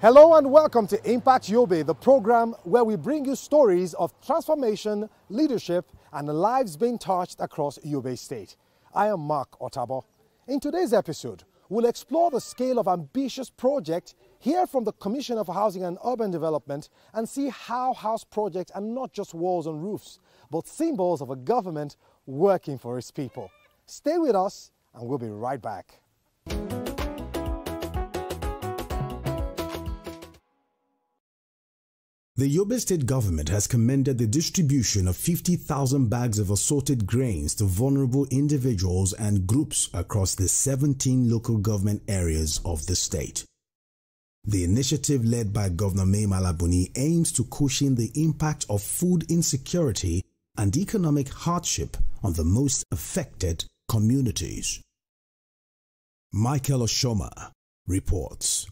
Hello and welcome to Impact Yobe, the program where we bring you stories of transformation, leadership, and the lives being touched across Yobe State. I am Mark Otabo. In today's episode, we'll explore the scale of ambitious project, hear from the Commissioner for Housing and Urban Development, and see how house projects are not just walls and roofs, but symbols of a government working for its people. Stay with us and we'll be right back. The Yobe State government has commended the distribution of 50,000 bags of assorted grains to vulnerable individuals and groups across the 17 local government areas of the state. The initiative led by Governor Buni aims to cushion the impact of food insecurity and economic hardship on the most affected communities. Michael Oshoma reports.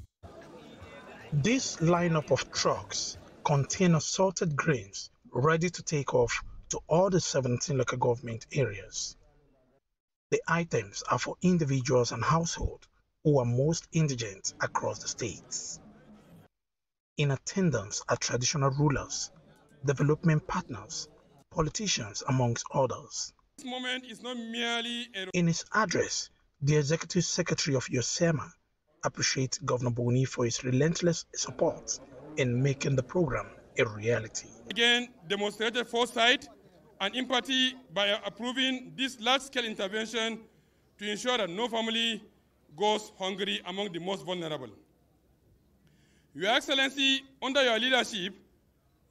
This lineup of trucks contain assorted grains ready to take off to all the 17 local government areas. The items are for individuals and households who are most indigent across the states. In attendance are traditional rulers, development partners, politicians, amongst others. This moment is not merely In his address, the Executive Secretary of YOSEMA appreciates Governor Buni for his relentless support in making the program a reality. Again, demonstrated foresight and empathy by approving this large-scale intervention to ensure that no family goes hungry among the most vulnerable. Your Excellency, under your leadership,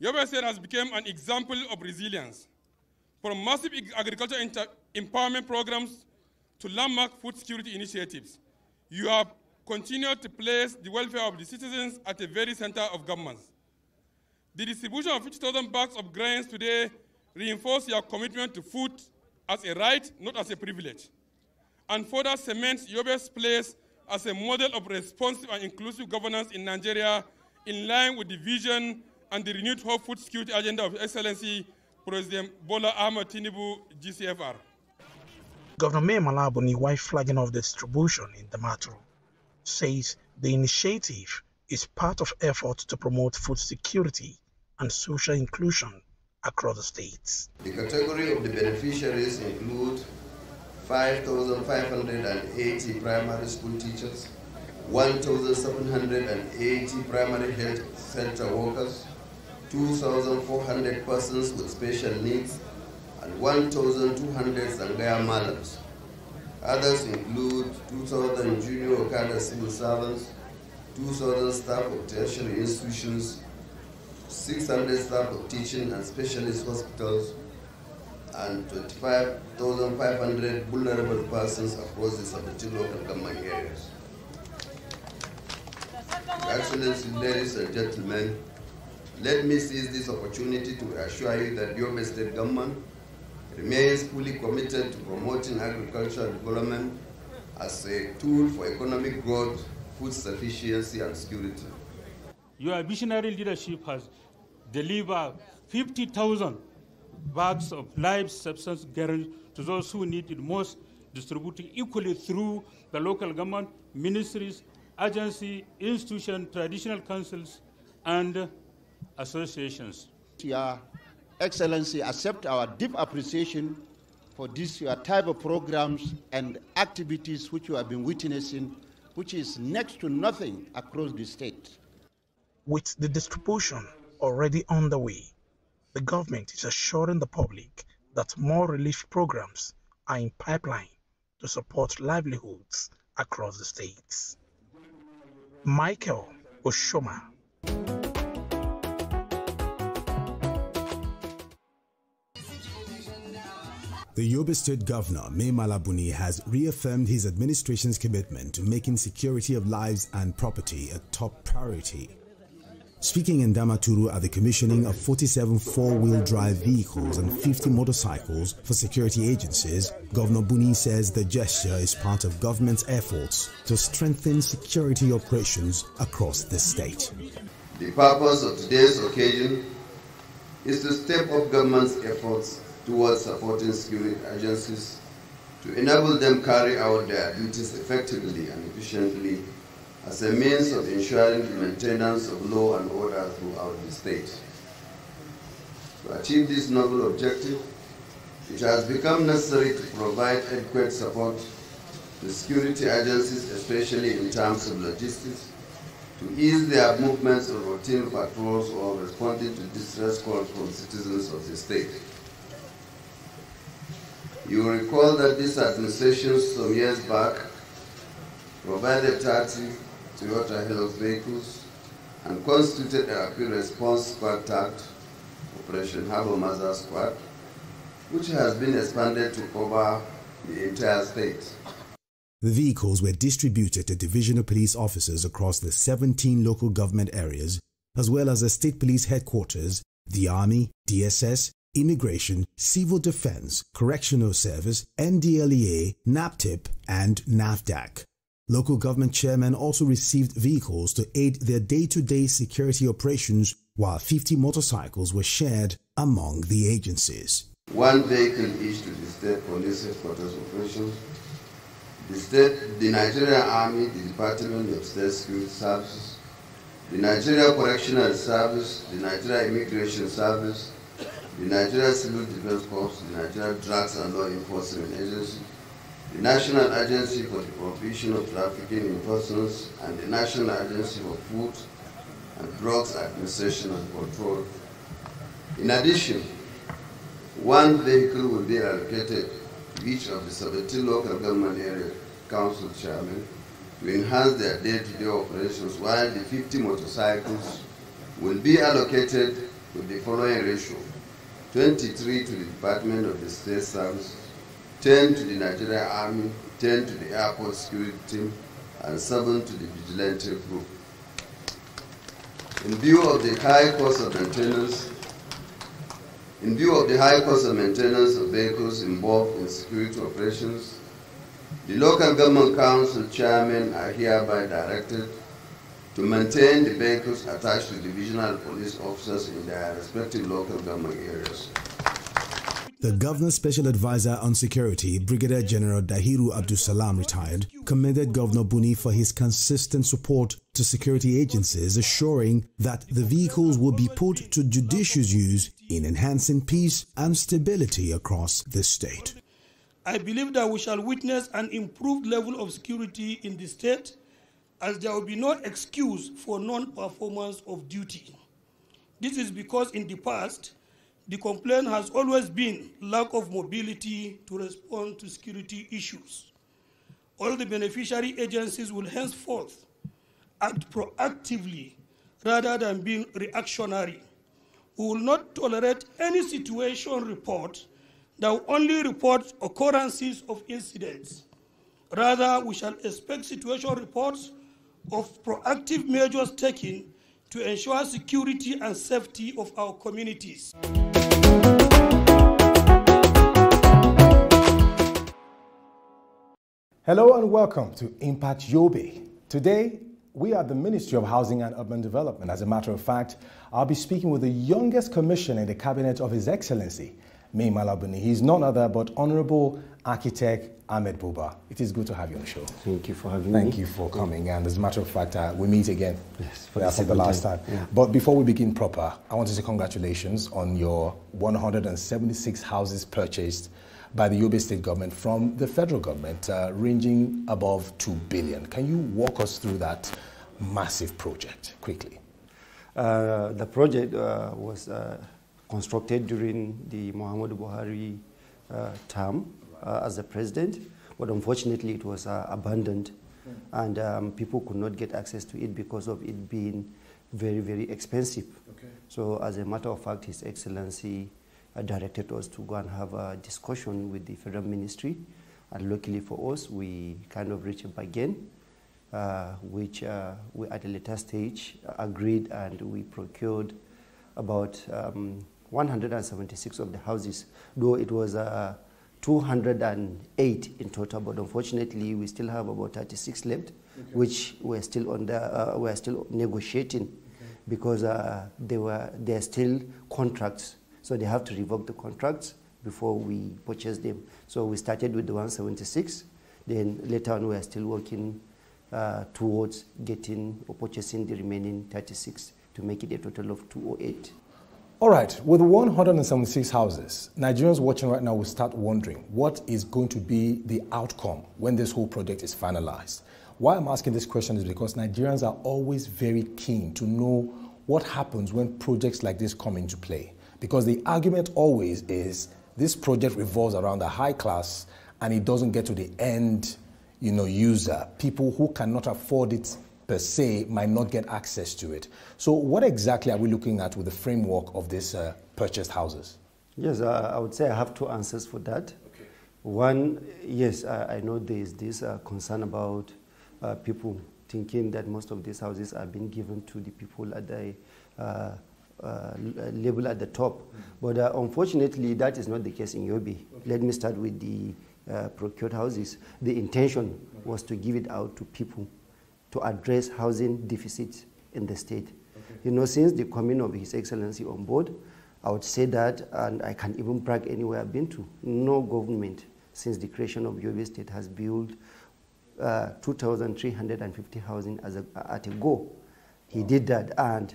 Yobe State has become an example of resilience. From massive agriculture empowerment programs to landmark food security initiatives, you have continued to place the welfare of the citizens at the very center of government. The distribution of 50,000 bags of grains today reinforces your commitment to food as a right, not as a privilege, and further cements Yobe's place as a model of responsive and inclusive governance in Nigeria, in line with the vision and the renewed hope food security agenda of Excellency President Bola Ahmed Tinubu, GCFR. Governor Buni, while flagging off the distribution in the matter, says the initiative is part of efforts to promote food security and social inclusion across the states. The category of the beneficiaries include 5,580 primary school teachers, 1,780 primary health center workers, 2,400 persons with special needs, and 1,200 Sangaya malams. Others include 2,000 junior Okada civil servants, 2,000 staff of tertiary institutions, 600 staff of teaching and specialist hospitals, and 25,500 vulnerable persons across the 17 local government areas. Your Excellency, ladies and gentlemen, let me seize this opportunity to assure you that the Yobe State government remains fully committed to promoting agricultural development as a tool for economic growth, food sufficiency, and security. Your visionary leadership has delivered 50,000 bags of live substance grains to those who need it most, distributing equally through the local government, ministries, agencies, institutions, traditional councils, and associations. Your Excellency, accept our deep appreciation for this your type of programs and activities which you have been witnessing, which is next to nothing across the state. With the distribution already underway, the government is assuring the public that more relief programs are in pipeline to support livelihoods across the states. Michael Oshoma. The Yobe State Governor, Buni, has reaffirmed his administration's commitment to making security of lives and property a top priority. Speaking in Damaturu at the commissioning of 47 four-wheel drive vehicles and 50 motorcycles for security agencies, Governor Buni says the gesture is part of government's efforts to strengthen security operations across the state. The purpose of today's occasion is to step up government's efforts towards supporting security agencies to enable them carry out their duties effectively and efficiently as a means of ensuring the maintenance of law and order throughout the state. To achieve this noble objective, it has become necessary to provide adequate support to security agencies, especially in terms of logistics, to ease their movements on routine patrols or responding to distress calls from citizens of the state. You will recall that this administration some years back provided 30 Toyota Hilux vehicles and constituted a rapid response squad tagged Operation Harbor Maza Squad, which has been expanded to cover the entire state. The vehicles were distributed to divisional police officers across the 17 local government areas, as well as the state police headquarters, the Army, DSS, Immigration, Civil Defense, Correctional Service, NDLEA, NAPTIP, and NAFDAC. Local government chairmen also received vehicles to aid their day-to-day security operations, while 50 motorcycles were shared among the agencies. One vehicle each to the state police headquarters operations, the Nigerian Army, the Department of State Security Services, the Nigeria Correctional Service, the Nigeria Immigration Service, the Nigeria Civil Defense Corps, the Nigeria Drugs and Law Enforcement Agency, the National Agency for the Prohibition of Trafficking in Persons, and the National Agency for Food and Drugs Administration and Control. In addition, one vehicle will be allocated to each of the 17 local government area council chairmen to enhance their day-to-day operations, while the 50 motorcycles will be allocated with the following ratio: 23 to the Department of the State Service, 10 to the Nigerian Army, 10 to the Airport Security Team, and 7 to the Vigilante Group. In view of the high cost of maintenance, of vehicles involved in security operations, the local government council chairmen are hereby directed to maintain the vehicles attached to divisional police officers in their respective local government areas. The Governor's Special Advisor on Security, Brigadier General Dahiru Abdulsalam, retired, commended Governor Buni for his consistent support to security agencies, assuring that the vehicles will be put to judicious use in enhancing peace and stability across the state. I believe that we shall witness an improved level of security in the state, as there will be no excuse for non-performance of duty. This is because in the past, the complaint has always been lack of mobility to respond to security issues. All the beneficiary agencies will henceforth act proactively rather than being reactionary. We will not tolerate any situation report that will only report occurrences of incidents. Rather, we shall expect situation reports of proactive measures taken to ensure security and safety of our communities. Hello and welcome to Impact Yobe. Today, we are at the Ministry of Housing and Urban Development. As a matter of fact, I'll be speaking with the youngest commissioner in the cabinet of His Excellency, Mai Mala Buni. He's none other but Honorable Architect Ahmed Buba. It is good to have you on the show. Thank you for having me. Thank you for coming. And as a matter of fact, we meet again. Yes, for the last time. Yeah. But before we begin proper, I want to say congratulations on your 176 houses purchased by the Yobe state government from the federal government, ranging above 2 billion. Can you walk us through that massive project quickly? The project was constructed during the Muhammadu Buhari term as the president, but unfortunately it was abandoned, and people could not get access to it because of it being very, very expensive. Okay. So as a matter of fact, His Excellency directed us to go and have a discussion with the federal ministry, and luckily for us, we kind of reached a bargain, which we at a later stage agreed, and we procured about 176 of the houses, though it was 208 in total, but unfortunately we still have about 36 left, okay, which we're still on the we're still negotiating, okay, because they are still contracts, so they have to revoke the contracts before we purchase them. So we started with the 176, then later on we are still working towards getting or purchasing the remaining 36 to make it a total of 208. All right, with 176 houses, Nigerians watching right now will start wondering what is going to be the outcome when this whole project is finalized. Why I'm asking this question is because Nigerians are always very keen to know what happens when projects like this come into play. Because the argument always is this project revolves around the high class and it doesn't get to the end user. People who cannot afford it per se might not get access to it. So what exactly are we looking at with the framework of these purchased houses? Yes, I would say I have two answers for that. Okay. One, yes, I know there is this concern about people thinking that most of these houses are being given to the people at the level at the top. But unfortunately, that is not the case in Yobe. Okay. Let me start with the procured houses. The intention was to give it out to people to address housing deficits in the state. Okay. Since the coming of His Excellency on board, I would say that, and I can even brag anywhere I've been to, no government since the creation of Yobe State has built 2,350 housing at a go. He did that, and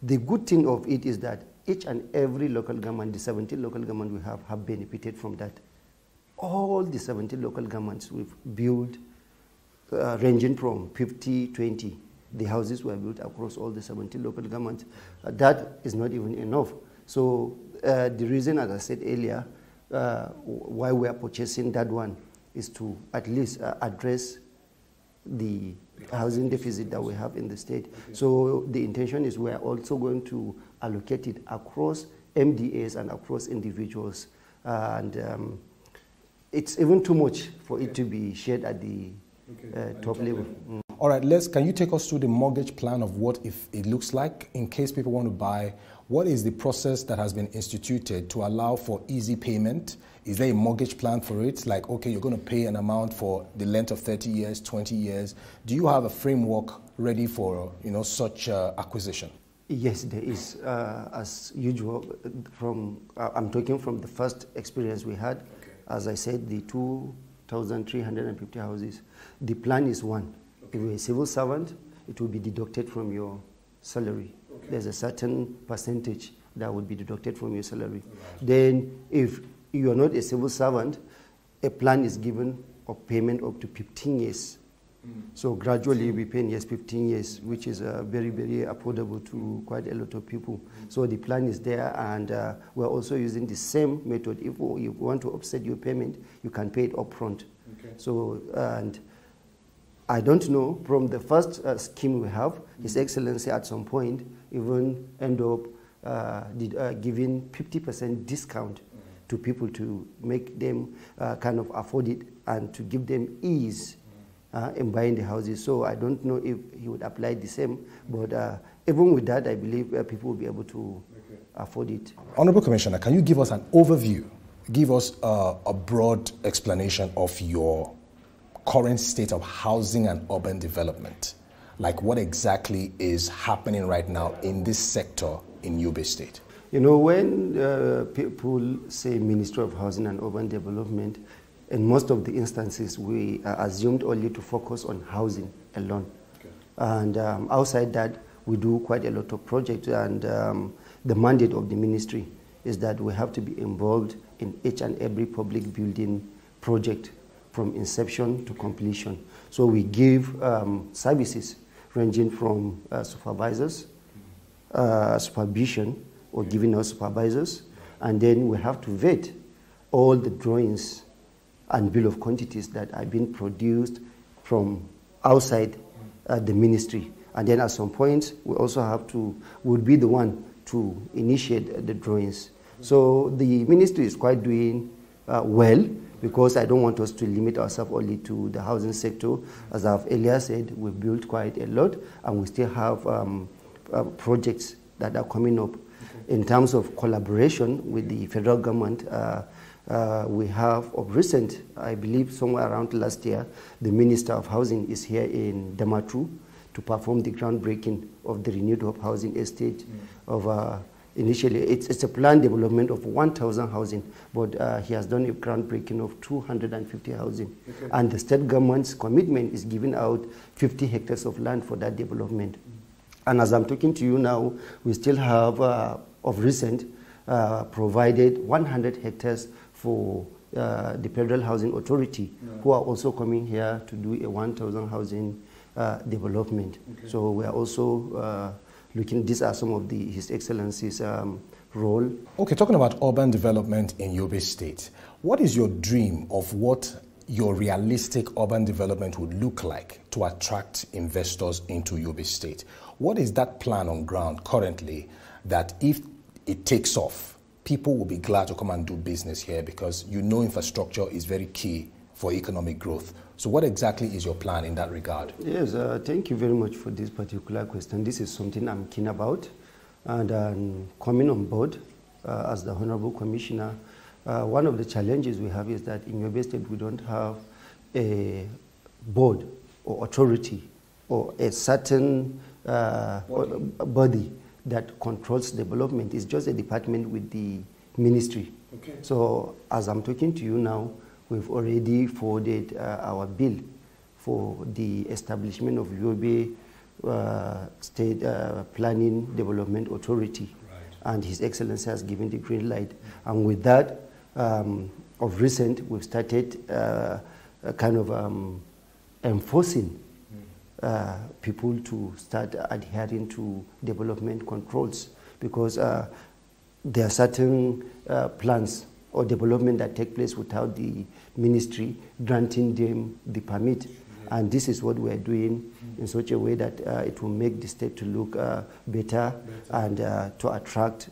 the good thing of it is that each and every local government, the 17 local governments we have benefited from that. All the 17 local governments we've built ranging from 50, 20. The houses were built across all the 17 local governments. That is not even enough. So the reason, as I said earlier, why we are purchasing that one is to at least address the housing deficit that we have in the state. Okay. So the intention is we are also going to allocate it across MDAs and across individuals. And it's even too much for it to be shared at the top level. All right, can you take us through the mortgage plan of what if it looks like in case people want to buy? What is the process that has been instituted to allow for easy payment? Is there a mortgage plan for it? Like, okay, you're going to pay an amount for the length of 30 years, 20 years. Do you have a framework ready for such acquisition? Yes, there is. As usual, I'm talking from the first experience we had. Okay. As I said, the 2,350 houses. The plan is one. Okay. If you're a civil servant, it will be deducted from your salary. Okay. There's a certain percentage that would be deducted from your salary. Right. Then if you are not a civil servant, a plan is given of payment up to 15 years. So gradually we pay 15 years, which is very, very affordable to quite a lot of people. So the plan is there, and we're also using the same method. If you want to offset your payment, you can pay it upfront. Okay. So, and I don't know, from the first scheme we have, His Excellency at some point even end up giving 50% discount to people to make them kind of afford it and to give them ease in buying the houses. So I don't know if he would apply the same, but even with that, I believe people will be able to afford it. Honorable Commissioner, can you give us an overview, give us a broad explanation of your current state of housing and urban development? Like what exactly is happening right now in this sector in Yobe State? When people say Ministry of Housing and Urban Development, in most of the instances, we are assumed only to focus on housing alone. Okay. And outside that, we do quite a lot of projects. And the mandate of the ministry is that we have to be involved in each and every public building project from inception to completion. So we give services ranging from supervisors, supervision, or giving us supervisors. And then we have to vet all the drawings and bill of quantities that are being produced from outside the ministry. And then at some point, we also have to, would be the one to initiate the drawings. So the ministry is quite doing well, because I don't want us to limit ourselves only to the housing sector. As I've earlier said, we've built quite a lot, and we still have projects that are coming up. Okay. In terms of collaboration with the federal government, we have, of recent, I believe somewhere around last year, the Minister of Housing is here in Damaturu to perform the groundbreaking of the renewed hope housing estate of initially, it's a planned development of 1,000 housing, but he has done a groundbreaking of 250 housing. Okay. And the state government's commitment is giving out 50 hectares of land for that development. And as I'm talking to you now, we still have, of recent, provided 100 hectares for the Federal Housing Authority, who are also coming here to do a 1,000 housing development. Okay. So we are also looking, these are some of His Excellency's role. Okay, talking about urban development in Yobe State, what is your dream of what your realistic urban development would look like to attract investors into Yobe State? What is that plan on ground currently that if it takes off, people will be glad to come and do business here, because you know infrastructure is very key for economic growth. So what exactly is your plan in that regard? Yes, thank you very much for this particular question. This is something I'm keen about. And coming on board as the Honorable Commissioner, one of the challenges we have is that in Yobe State we don't have a board or authority or a certain body that controls development. It's just a department with the ministry. Okay. So as I'm talking to you now, we've already forwarded our bill for the establishment of Yobe State Planning Development Authority. Right. And His Excellency has given the green light. And with that, of recent, we've started kind of enforcing people to start adhering to development controls, because there are certain plans or development that take place without the ministry granting them the permit. And this is what we're doing in such a way that it will make the state to look better and to attract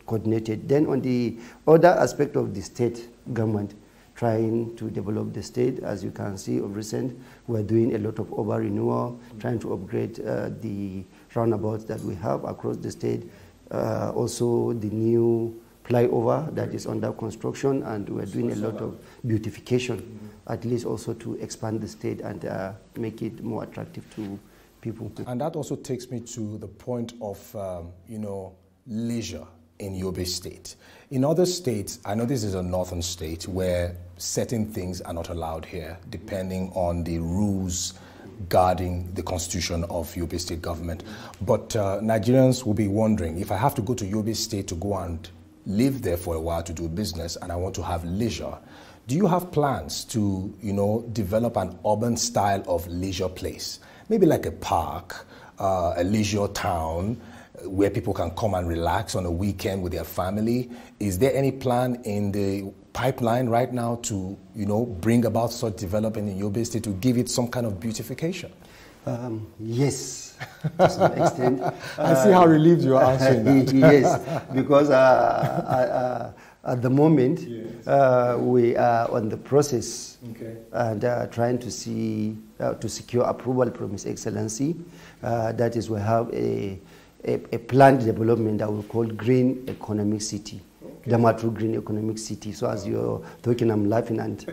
coordinated. Then on the other aspect of the state government, trying to develop the state, as you can see of recent, we're doing a lot of urban renewal, trying to upgrade the roundabouts that we have across the state. Also the new flyover that is under construction, and we're doing a lot of beautification, at least also to expand the state and make it more attractive to people. And that also takes me to the point of, leisure in Yobe State. In other states, I know this is a northern state where certain things are not allowed here, depending on the rules guarding the constitution of Yobe State government. But Nigerians will be wondering, if I have to go to Yobe State to go and live there for a while to do business, and I want to have leisure, do you have plans to, develop an urban style of leisure place? Maybe like a park, a leisure town, where people can come and relax on a weekend with their family. Is there any plan in the pipeline right now to, bring about such development in Yobe State to give it some kind of beautification? Yes, to some extent. I see how relieved you are answering that. Yes, because at the moment, yes, we are on the process, okay, and trying to see to secure approval from His Excellency. That is, we have a planned development that we call Green Economic City. Okay. Damaturu Green Economic City. So as you're talking, I'm laughing and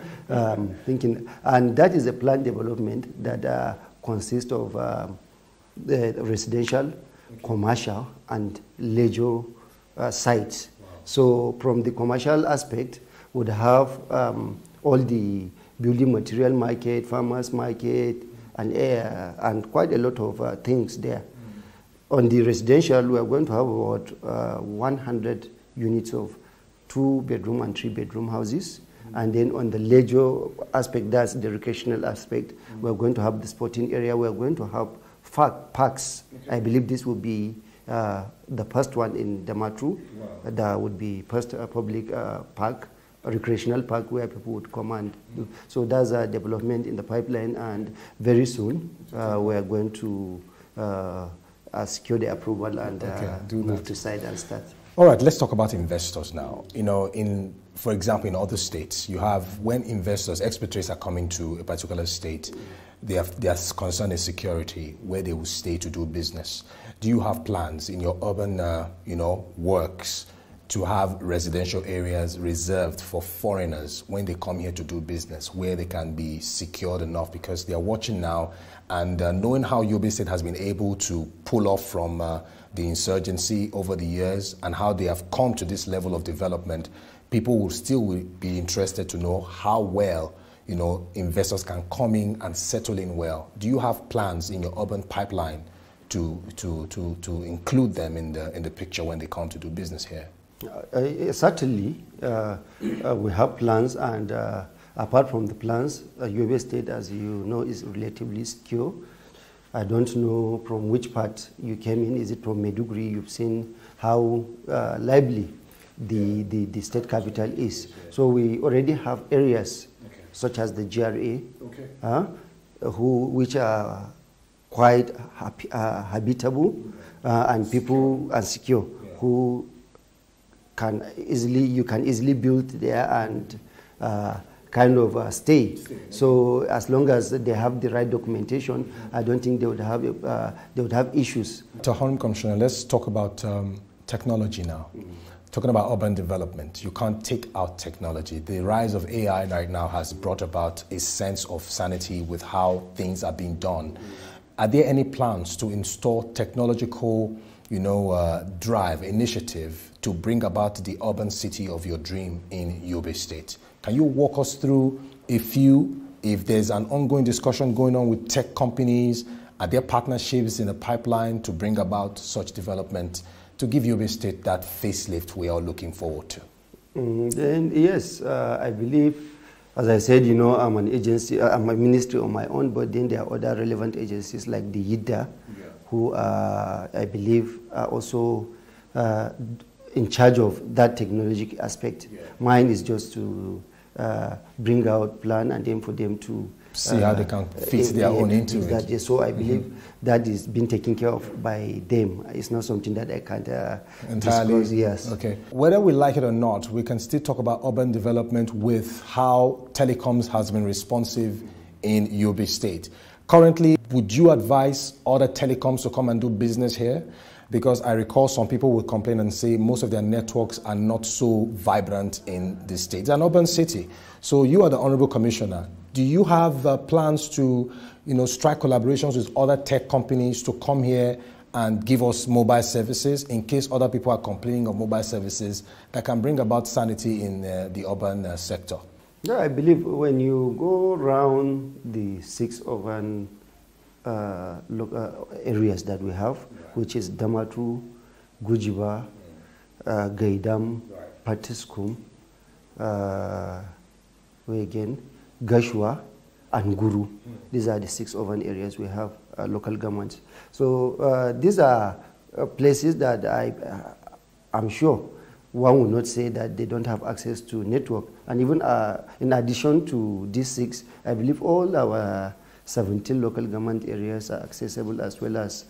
thinking. And that is a planned development that consists of the residential, okay, commercial, and leisure sites. Wow. So from the commercial aspect, would have all the building material market, farmers market, and quite a lot of things there. On the residential, we are going to have about 100 units of 2-bedroom and 3-bedroom houses. And then on the leisure aspect, that's the recreational aspect, we're going to have the sporting area, we're going to have parks. Okay. I believe this will be the first one in Damaturu. Wow. That would be first public park, a recreational park where people would come and do. So there's a development in the pipeline, and very soon we're going to secure the approval and move to site and start. All right, let's talk about investors now. For example, in other states, you have, when investors, expatriates are coming to a particular state, their concern is security, where they will stay to do business. Do you have plans in your urban, works to have residential areas reserved for foreigners when they come here to do business, where they can be secured enough, because they are watching now and knowing how Yobe State has been able to pull off from the insurgency over the years and how they have come to this level of development, people will still be interested to know how well, you know, investors can come in and settle in well. Do you have plans in your urban pipeline to include them in the picture when they come to do business here? Certainly, we have plans, and apart from the plans, Yobe State, as you know, is relatively secure. I don't know from which part you came in. Is it from Maiduguri? You've seen how lively the state capital is. So we already have areas such as the GRA, which are quite habitable and people are secure, who you can easily build there and kind of stay. So as long as they have the right documentation, I don't think they would have issues. To Honorable Commissioner, let's talk about technology now. Talking about urban development, you can't take out technology. The rise of AI right now has brought about a sense of sanity with how things are being done. Are there any plans to install technological, drive, initiative to bring about the urban city of your dream in Yobe State? Can you walk us through if there's an ongoing discussion going on with tech companies? Are there partnerships in the pipeline to bring about such development to give Yobe State that facelift we are looking forward to? Then yes, I believe, as I said, I'm an agency, I'm a ministry on my own, but then there are other relevant agencies like the YIDA, who I believe are also in charge of that technological aspect. Mine is just to bring out plan and then for them to see how they can fit their own into it. So I believe that is being taken care of by them. It's not something that I can't entirely disclose. Yes. Okay. Whether we like it or not, we can still talk about urban development with how telecoms has been responsive in Yobe State. Currently, would you advise other telecoms to come and do business here? Because I recall some people would complain and say most of their networks are not so vibrant in the state. It's an urban city. So you are the Honorable Commissioner. Do you have plans to, strike collaborations with other tech companies to come here and give us mobile services in case other people are complaining of mobile services that can bring about sanity in the urban sector? Yeah, I believe when you go around the 6 urban areas that we have, which is Damaturu, Gujiba, Gaidam, Patiskum, Gashua, and Guru. These are the 6 urban areas we have local governments. So these are places that I'm sure one would not say that they don't have access to network. And even in addition to these 6, I believe all our 17 local government areas are accessible, as well as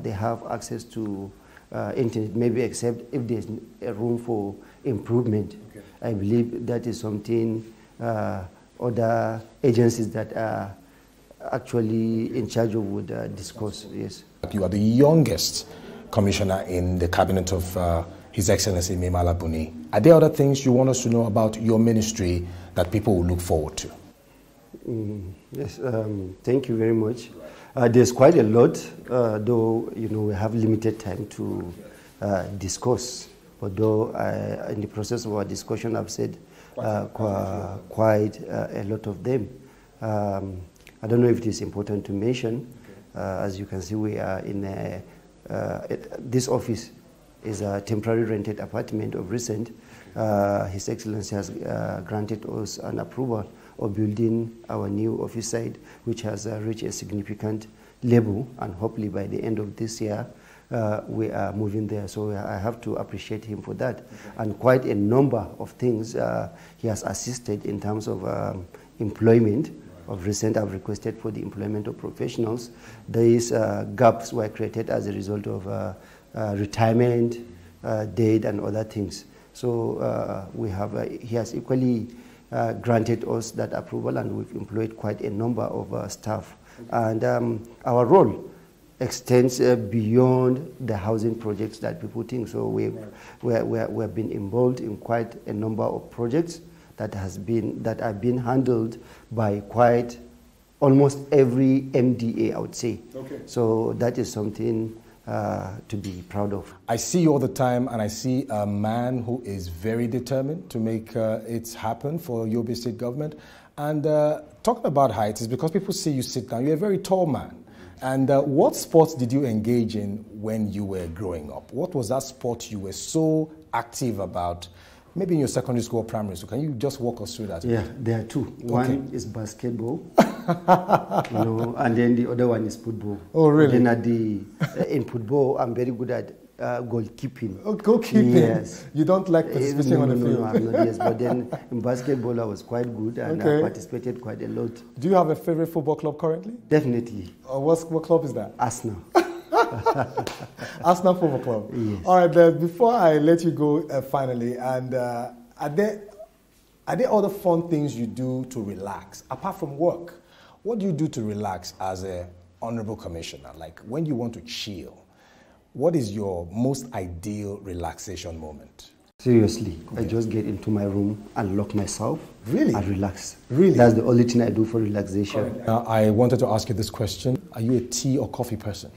they have access to internet, maybe except if there's a room for improvement. Okay. I believe that is something other agencies that are actually in charge of would discuss. Yes. You are the youngest commissioner in the cabinet of His Excellency Memala Buni. Are there other things you want us to know about your ministry that people will look forward to? Yes, thank you very much. There's quite a lot, though we have limited time to discuss. Although in the process of our discussion, I've said quite a lot of them. I don't know if it is important to mention. As you can see, we are in this office is a temporary rented apartment of recent. His Excellency has granted us an approval of building our new office site, which has reached a significant level, and hopefully by the end of this year, we are moving there. So I have to appreciate him for that. Okay. And quite a number of things he has assisted in terms of employment. Of recent, I've requested for the employment of professionals. These gaps were created as a result of retirement, death, and other things. So he has equally granted us that approval, and we've employed quite a number of staff. And our role extends beyond the housing projects that people think. So we've been involved in quite a number of projects that are being handled by quite almost every MDA, I would say. Okay. So that is something to be proud of. I see you all the time, and I see a man who is very determined to make it happen for Yobe State government. And talking about height is because people see you sit down. You're a very tall man. And what sports did you engage in when you were growing up? What was that sport you were so active about? Maybe in your secondary school or primary school. Can you just walk us through that? Yeah, there are two. One is basketball, and then the other one is football. Oh, really? Then in football, I'm very good at goalkeeping. Oh, goalkeeping? Yes. You don't like participating on the field? No, I'm not, yes. But then in basketball, I was quite good, and I participated quite a lot. Do you have a favorite football club currently? Definitely. What club is that? Arsenal. Arsenal Football Club. Yes. All right, then, before I let you go finally, and are there other fun things you do to relax apart from work? What do you do to relax as a honorable commissioner? Like when you want to chill, what is your most ideal relaxation moment? Seriously, I just get into my room and lock myself. Really? And relax. Really? That's the only thing I do for relaxation. Now, I wanted to ask you this question. Are you a tea or coffee person?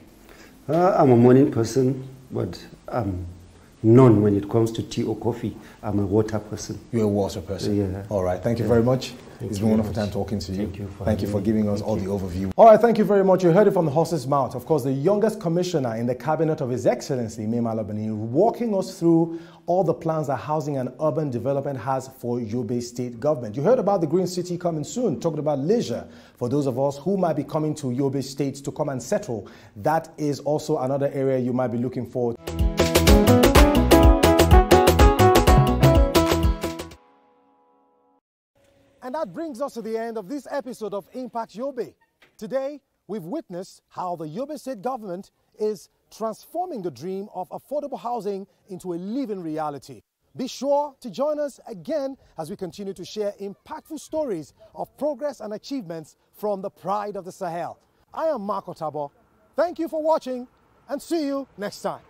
I'm a morning person, but I'm none when it comes to tea or coffee. I'm a water person. You're a water person? Yeah. All right. Thank you very much. It's been a wonderful time talking to you. Thank you for giving us all the overview. All right. Thank you very much. You heard it from the horse's mouth. Of course, the youngest commissioner in the cabinet of His Excellency, Buni, walking us through all the plans that housing and urban development has for Yobe State government. You heard about the Green City coming soon, talking about leisure for those of us who might be coming to Yobe State to come and settle. That is also another area you might be looking for. And that brings us to the end of this episode of Impact Yobe. Today, we've witnessed how the Yobe State government is transforming the dream of affordable housing into a living reality. Be sure to join us again as we continue to share impactful stories of progress and achievements from the pride of the Sahel. I am Mark Otabo. Thank you for watching, and see you next time.